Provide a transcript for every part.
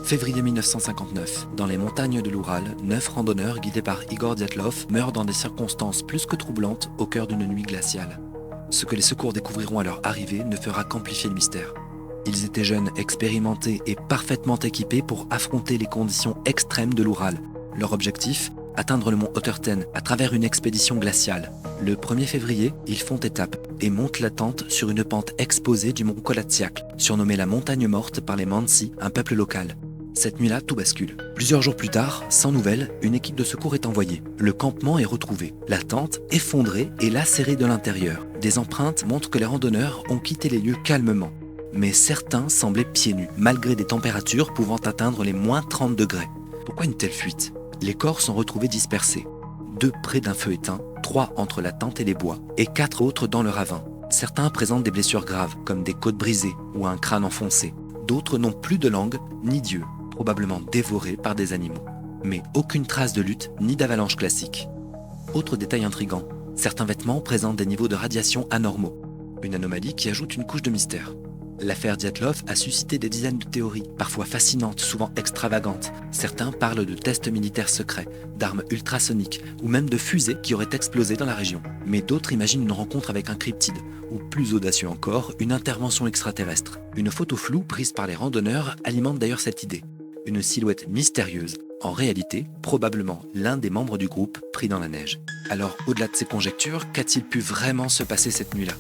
Février 1959, dans les montagnes de l'Oural, 9 randonneurs guidés par Igor Dyatlov meurent dans des circonstances plus que troublantes au cœur d'une nuit glaciale. Ce que les secours découvriront à leur arrivée ne fera qu'amplifier le mystère. Ils étaient jeunes, expérimentés et parfaitement équipés pour affronter les conditions extrêmes de l'Oural. Leur objectif ? Atteindre le mont Otterten à travers une expédition glaciale. Le 1er février, ils font étape et montent la tente sur une pente exposée du mont Kolatsiak, surnommée la montagne morte par les Mansi, un peuple local. Cette nuit-là, tout bascule. Plusieurs jours plus tard, sans nouvelles, une équipe de secours est envoyée. Le campement est retrouvé. La tente, effondrée et lacérée de l'intérieur. Des empreintes montrent que les randonneurs ont quitté les lieux calmement. Mais certains semblaient pieds nus, malgré des températures pouvant atteindre les moins 30 degrés. Pourquoi une telle fuite ? Les corps sont retrouvés dispersés. 2 près d'un feu éteint, 3 entre la tente et les bois, et 4 autres dans le ravin. Certains présentent des blessures graves, comme des côtes brisées ou un crâne enfoncé. D'autres n'ont plus de langue ni d'yeux, probablement dévorés par des animaux. Mais aucune trace de lutte ni d'avalanche classique. Autre détail intrigant, certains vêtements présentent des niveaux de radiation anormaux. Une anomalie qui ajoute une couche de mystère. L'affaire Dyatlov a suscité des dizaines de théories, parfois fascinantes, souvent extravagantes. Certains parlent de tests militaires secrets, d'armes ultrasoniques ou même de fusées qui auraient explosé dans la région. Mais d'autres imaginent une rencontre avec un cryptide, ou plus audacieux encore, une intervention extraterrestre. Une photo floue prise par les randonneurs alimente d'ailleurs cette idée. Une silhouette mystérieuse, en réalité, probablement l'un des membres du groupe pris dans la neige. Alors, au-delà de ces conjectures, qu'a-t-il pu vraiment se passer cette nuit-là ?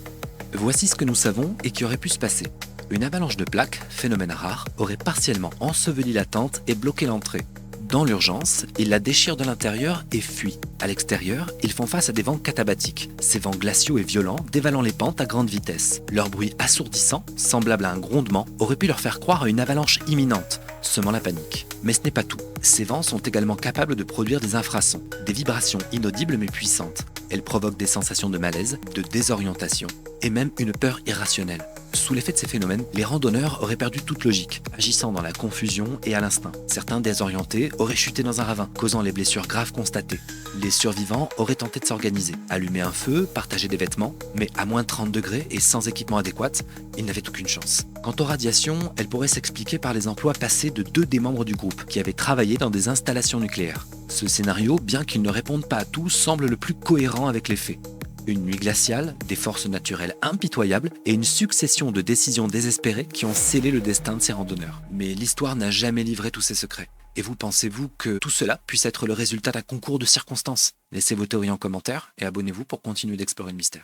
Voici ce que nous savons et qui aurait pu se passer. Une avalanche de plaques, phénomène rare, aurait partiellement enseveli la tente et bloqué l'entrée. Dans l'urgence, ils la déchirent de l'intérieur et fuient. À l'extérieur, ils font face à des vents catabatiques. Ces vents glaciaux et violents dévalant les pentes à grande vitesse. Leur bruit assourdissant, semblable à un grondement, aurait pu leur faire croire à une avalanche imminente, semant la panique. Mais ce n'est pas tout. Ces vents sont également capables de produire des infrasons, des vibrations inaudibles mais puissantes. Elles provoquent des sensations de malaise, de désorientation et même une peur irrationnelle. Sous l'effet de ces phénomènes, les randonneurs auraient perdu toute logique, agissant dans la confusion et à l'instinct. Certains désorientés auraient chuté dans un ravin, causant les blessures graves constatées. Les survivants auraient tenté de s'organiser, allumer un feu, partager des vêtements, mais à moins 30 degrés et sans équipement adéquat, ils n'avaient aucune chance. Quant aux radiations, elles pourraient s'expliquer par les emplois passés de 2 des membres du groupe, qui avaient travaillé dans des installations nucléaires. Ce scénario, bien qu'il ne réponde pas à tout, semble le plus cohérent avec les faits. Une nuit glaciale, des forces naturelles impitoyables et une succession de décisions désespérées qui ont scellé le destin de ces randonneurs. Mais l'histoire n'a jamais livré tous ses secrets. Et vous pensez-vous que tout cela puisse être le résultat d'un concours de circonstances ? Laissez vos théories en commentaire et abonnez-vous pour continuer d'explorer le mystère.